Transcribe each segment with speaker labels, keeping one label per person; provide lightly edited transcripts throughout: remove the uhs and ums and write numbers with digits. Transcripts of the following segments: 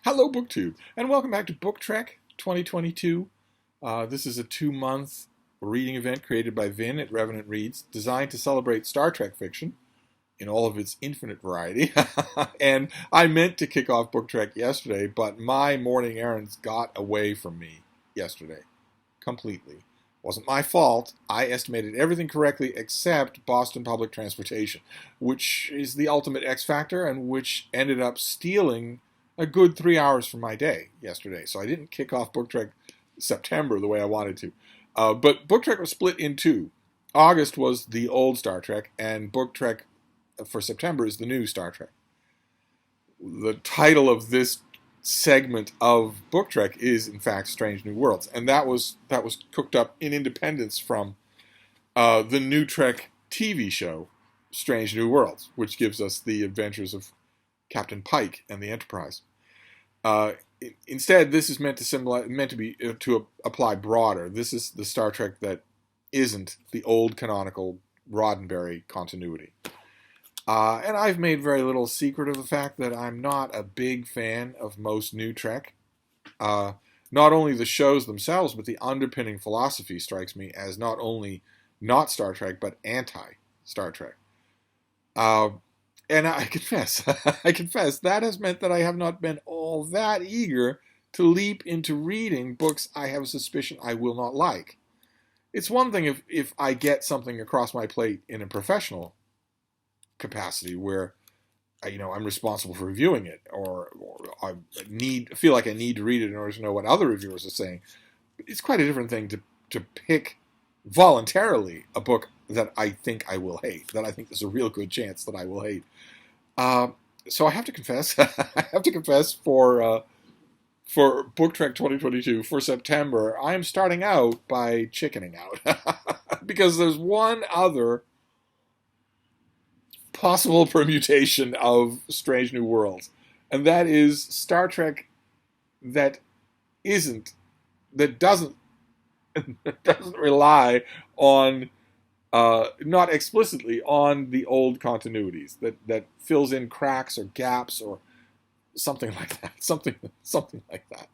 Speaker 1: Hello, BookTube, and welcome back to Book Trek 2022. This is a 2-month reading event created by Vin at Revenant Reads, designed to celebrate Star Trek fiction in all of its infinite variety. And I meant to kick off Book Trek yesterday, but my morning errands got away from me yesterday. Completely. Wasn't my fault. I estimated everything correctly except Boston Public Transportation, which is the ultimate X factor and which ended up stealing a good 3 hours from my day yesterday. So I didn't kick off Book Trek September the way I wanted to. But Book Trek was split in two. August was the old Star Trek, and Book Trek for September is the new Star Trek. The title of this segment of Book Trek is, in fact, Strange New Worlds. And that was cooked up in independence from the new Trek TV show, Strange New Worlds, which gives us the adventures of Captain Pike and the Enterprise. Instead, this is meant to apply broader. This is the Star Trek that isn't the old canonical Roddenberry continuity. And I've made very little secret of the fact that I'm not a big fan of most new Trek. Not only the shows themselves, but the underpinning philosophy strikes me as not only not Star Trek, but anti-Star Trek. And I confess, that has meant that I have not been all that eager to leap into reading books I have a suspicion I will not like. It's one thing if I get something across my plate in a professional capacity where I'm responsible for reviewing it, or I feel like I need to read it in order to know what other reviewers are saying. It's quite a different thing to pick voluntarily a book that I think I will hate, that I think there's a real good chance that I will hate. So I have to confess, for Book Trek 2022 for September, I am starting out by chickening out because there's one other possible permutation of Strange New Worlds, and that is Star Trek that doesn't rely on, not explicitly on the old continuities, that fills in cracks or gaps or something like that. Something like that.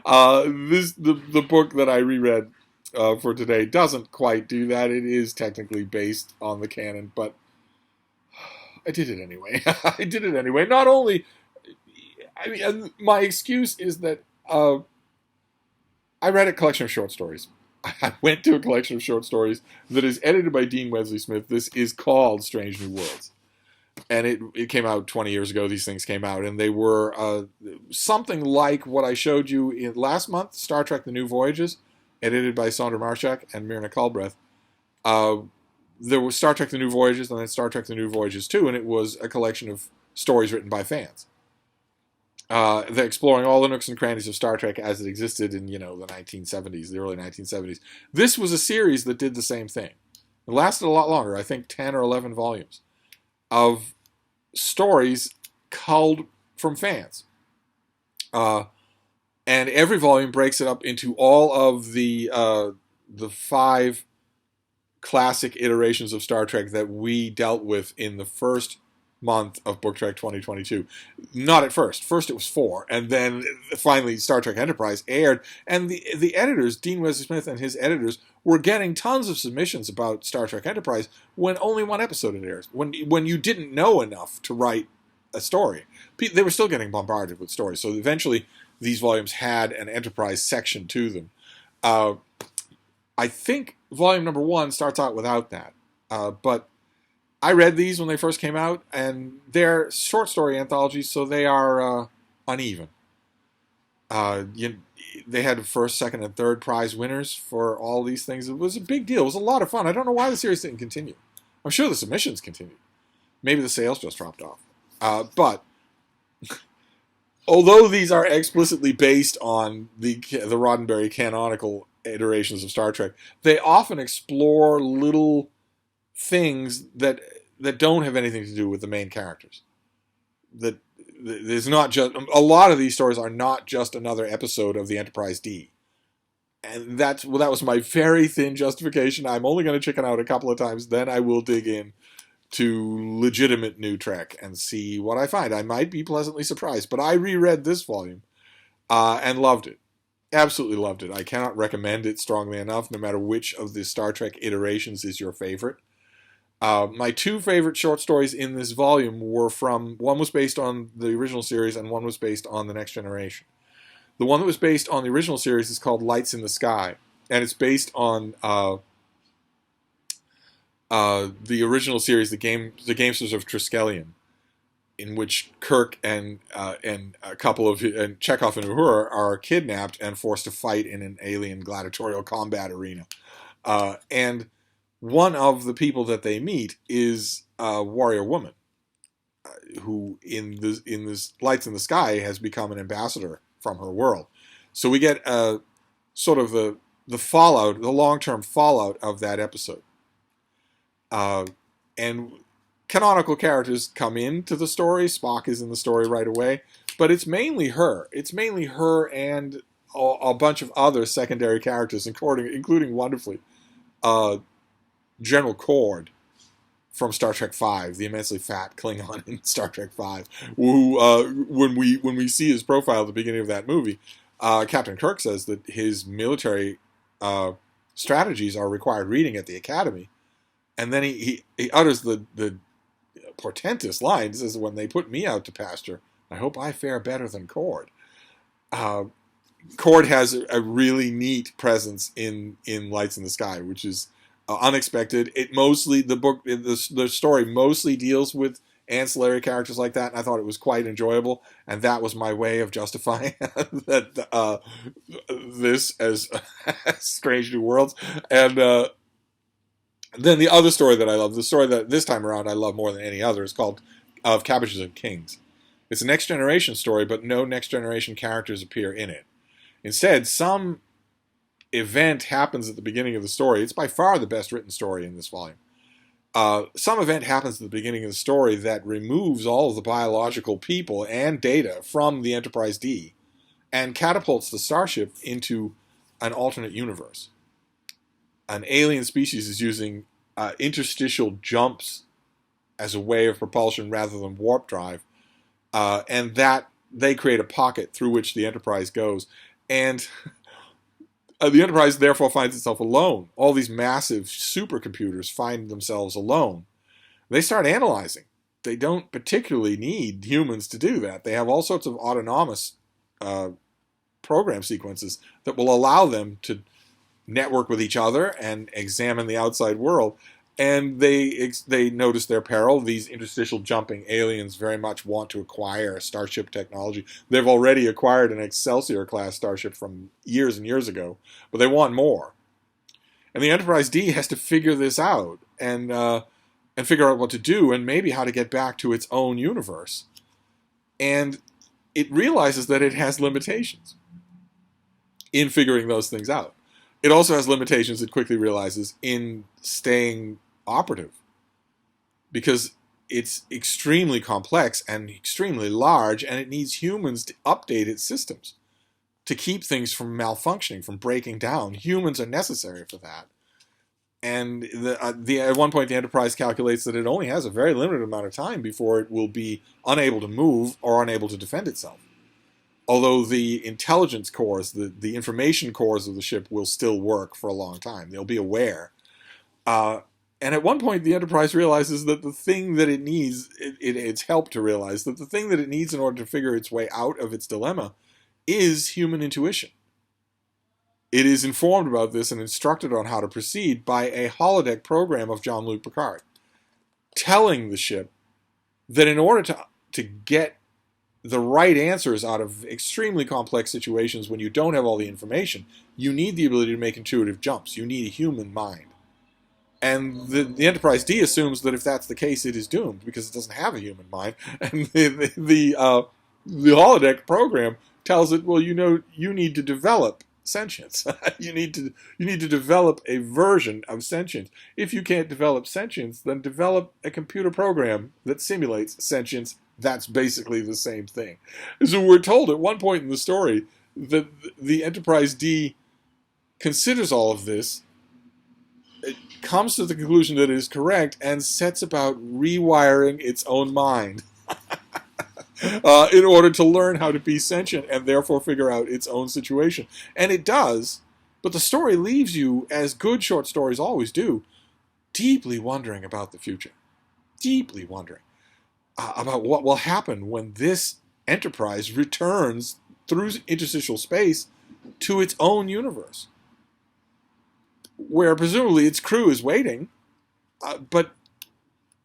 Speaker 1: The book that I reread for today doesn't quite do that. It is technically based on the canon, but I did it anyway. I did it anyway. Not only, my excuse is that I read a collection of short stories. I went to a collection of short stories that is edited by Dean Wesley Smith. This is called Strange New Worlds. And it came out 20 years ago. These things came out. And they were something like what I showed you in last month, Star Trek The New Voyages, edited by Sondra Marshak and Myrna Culbreth. There was Star Trek The New Voyages and then Star Trek The New Voyages 2, and it was a collection of stories written by fans. They're exploring all the nooks and crannies of Star Trek as it existed in, the 1970s, the early 1970s. This was a series that did the same thing. It lasted a lot longer, I think 10 or 11 volumes, of stories culled from fans. And every volume breaks it up into all of the 5 classic iterations of Star Trek that we dealt with in the first month of Book Trek 2022. Not at first. First it was 4, and then finally Star Trek Enterprise aired, and the editors, Dean Wesley Smith and his editors, were getting tons of submissions about Star Trek Enterprise when only one episode had aired. When you didn't know enough to write a story. They were still getting bombarded with stories, so eventually these volumes had an Enterprise section to them. I think volume number 1 starts out without that, but I read these when they first came out, and they're short story anthologies, so they are uneven. They had first, second, and third prize winners for all these things. It was a big deal. It was a lot of fun. I don't know why the series didn't continue. I'm sure the submissions continued. Maybe the sales just dropped off. But although these are explicitly based on the Roddenberry canonical iterations of Star Trek, they often explore little things that don't have anything to do with the main characters. That there's not just a lot of these stories are not just another episode of the Enterprise D, and that was my very thin justification. I'm only going to chicken out a couple of times, then I will dig in to legitimate new Trek and see what I find. I might be pleasantly surprised, but I reread this volume and loved it. Absolutely loved it. I cannot recommend it strongly enough, no matter which of the Star Trek iterations is your favorite. My two favorite short stories in this volume were one was based on the original series and one was based on The Next Generation. The one that was based on the original series is called Lights in the Sky, and it's based on the original series, the Gamesters of Triskelion, in which Kirk and a couple of and Chekhov and Uhura are kidnapped and forced to fight in an alien gladiatorial combat arena. And one of the people that they meet is a warrior woman, who in this Lights in the Sky has become an ambassador from her world. So we get sort of the fallout, the long-term fallout of that episode. And canonical characters come into the story. Spock is in the story right away, but it's mainly her. It's mainly her and a bunch of other secondary characters, including wonderfully General Cord from Star Trek V, the immensely fat Klingon in Star Trek V, who when we see his profile at the beginning of that movie, Captain Kirk says that his military strategies are required reading at the Academy, and then he utters the portentous line. He says, "When they put me out to pasture, I hope I fare better than Cord." Cord has a really neat presence in Lights in the Sky, which is unexpected. The story mostly deals with ancillary characters like that, and I thought it was quite enjoyable, and that was my way of justifying that this as Strange New Worlds. And then the other story that I love, the story that this time around I love more than any other, is called Of Cabbages and Kings. It's a Next Generation story, but no Next Generation characters appear in it. Instead, some event happens at the beginning of the story. It's by far the best written story in this volume. Some event happens at the beginning of the story that removes all of the biological people and data from the Enterprise D and catapults the starship into an alternate universe. An alien species is using interstitial jumps as a way of propulsion rather than warp drive, and that they create a pocket through which the Enterprise goes. And the Enterprise therefore finds itself alone. All these massive supercomputers find themselves alone. They start analyzing. They don't particularly need humans to do that. They have all sorts of autonomous program sequences that will allow them to network with each other and examine the outside world. And they notice their peril. These interstitial jumping aliens very much want to acquire starship technology. They've already acquired an Excelsior-class starship from years and years ago, but they want more. And the Enterprise D has to figure this out and figure out what to do and maybe how to get back to its own universe. And it realizes that it has limitations in figuring those things out. It also has limitations, it quickly realizes, in staying operative, because it's extremely complex and extremely large, and it needs humans to update its systems to keep things from malfunctioning, from breaking down. Humans are necessary for that. And at one point, the Enterprise calculates that it only has a very limited amount of time before it will be unable to move or unable to defend itself. Although the intelligence cores, the information cores of the ship will still work for a long time. They'll be aware. And at one point, the Enterprise realizes that the thing that it needs, it's helped to realize that the thing that it needs in order to figure its way out of its dilemma is human intuition. It is informed about this and instructed on how to proceed by a holodeck program of Jean-Luc Picard, telling the ship that in order to get the right answers out of extremely complex situations when you don't have all the information, you need the ability to make intuitive jumps. You need a human mind. And the Enterprise D assumes that if that's the case, it is doomed because it doesn't have a human mind. And the holodeck program tells it, well, you need to develop sentience. you need to develop a version of sentience. If you can't develop sentience, then develop a computer program that simulates sentience. That's basically the same thing. So we're told at one point in the story that the Enterprise D considers all of this, it comes to the conclusion that it is correct, and sets about rewiring its own mind. in order to learn how to be sentient and therefore figure out its own situation. And it does, but the story leaves you, as good short stories always do, deeply wondering about the future. Deeply wondering about what will happen when this enterprise returns through interstitial space to its own universe, where presumably its crew is waiting, but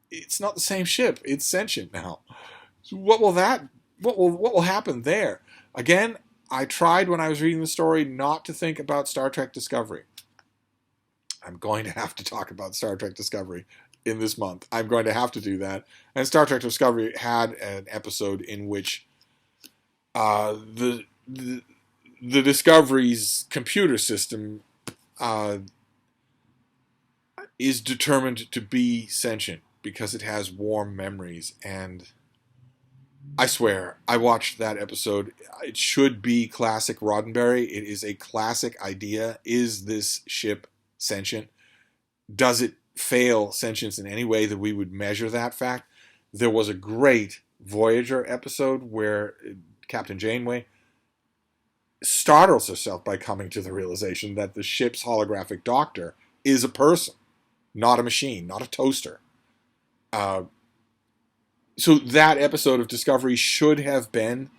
Speaker 1: it's not the same ship. It's sentient now. So what will happen there? Again, I tried when I was reading the story not to think about Star Trek Discovery. I'm going to have to talk about Star Trek Discovery in this month. I'm going to have to do that. And Star Trek Discovery had an episode in which the Discovery's computer system is determined to be sentient because it has warm memories. And I swear, I watched that episode. It should be classic Roddenberry. It is a classic idea. Is this ship sentient? Does it fail sentience in any way that we would measure that fact? There was a great Voyager episode where Captain Janeway startles herself by coming to the realization that the ship's holographic doctor is a person, not a machine, not a toaster. So that episode of Discovery should have been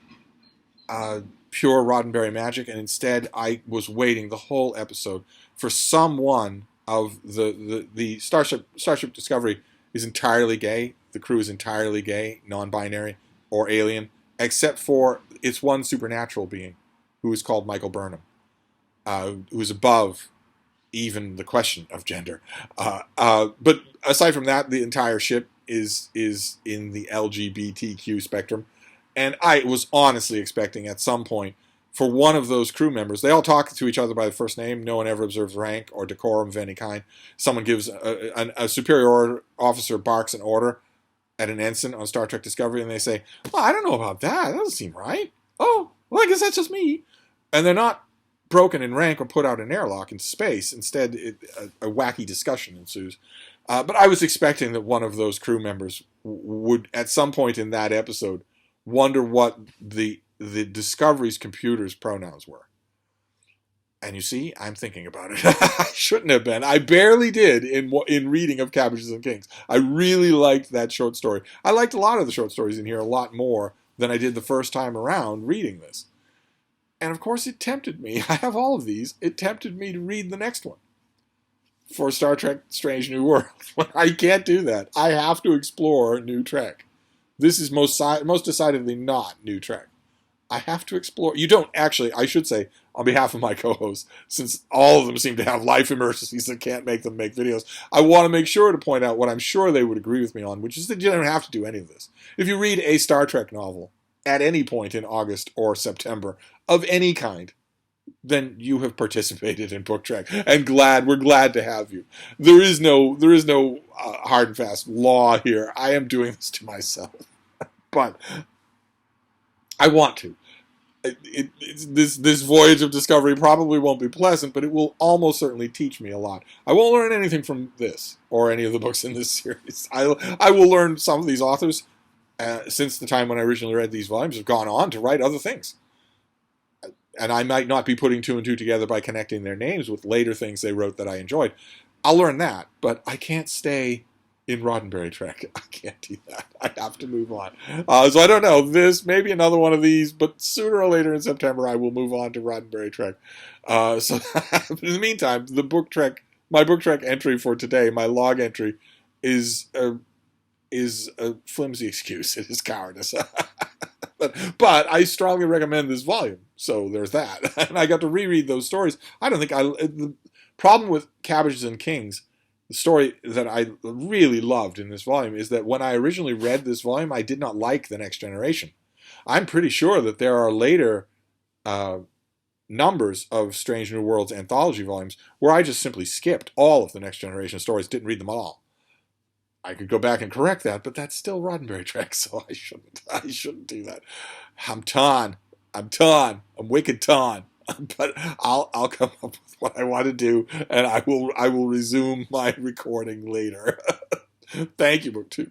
Speaker 1: pure Roddenberry magic, and instead I was waiting the whole episode for someone of the Starship Discovery is entirely gay. The crew is entirely gay, non-binary, or alien, except for its one supernatural being, who is called Michael Burnham, who is above even the question of gender. But aside from that, the entire ship is in the LGBTQ spectrum. And I was honestly expecting at some point for one of those crew members, they all talk to each other by the first name. No one ever observes rank or decorum of any kind. Someone gives a superior officer barks an order at an ensign on Star Trek Discovery, and they say, "Well, I don't know about that. That doesn't seem right. Oh, well, I guess that's just me." And they're not broken in rank or put out an airlock into space. Instead, a wacky discussion ensues. But I was expecting that one of those crew members would, at some point in that episode, wonder what the Discovery's computer's pronouns were. And you see, I'm thinking about it. I shouldn't have been. I barely did in reading of Cabbages and Kings. I really liked that short story. I liked a lot of the short stories in here a lot more than I did the first time around reading this. And of course it tempted me. I have all of these. It tempted me to read the next one for Star Trek Strange New Worlds. I can't do that. I have to explore New Trek. This is most decidedly not New Trek. I have to explore. You don't actually, I should say, on behalf of my co-hosts, since all of them seem to have life emergencies that can't make them make videos, I want to make sure to point out what I'm sure they would agree with me on, which is that you don't have to do any of this. If you read a Star Trek novel at any point in August or September of any kind, then you have participated in Book Trek, and we're glad to have you. There is no hard and fast law here. I am doing this to myself, but I want to. This voyage of discovery probably won't be pleasant, but it will almost certainly teach me a lot. I won't learn anything from this or any of the books in this series. I will learn some of these authors, since the time when I originally read these volumes, have gone on to write other things. And I might not be putting two and two together by connecting their names with later things they wrote that I enjoyed. I'll learn that, but I can't stay in Roddenberry Trek. I can't do that. I have to move on. So I don't know. Maybe another one of these, but sooner or later in September, I will move on to Roddenberry Trek. So in the meantime, my Book Trek entry for today, my log entry, is a flimsy excuse. It is cowardice. But I strongly recommend this volume. So there's that. And I got to reread those stories. The problem with Cabbages and Kings, the story that I really loved in this volume, is that when I originally read this volume, I did not like The Next Generation. I'm pretty sure that there are later numbers of Strange New Worlds anthology volumes where I just simply skipped all of The Next Generation stories, didn't read them all. I could go back and correct that, but that's still Roddenberry Trek, so I shouldn't do that. I'm wicked ton. But I'll come up with what I want to do, and I will resume my recording later. Thank you, BookTube.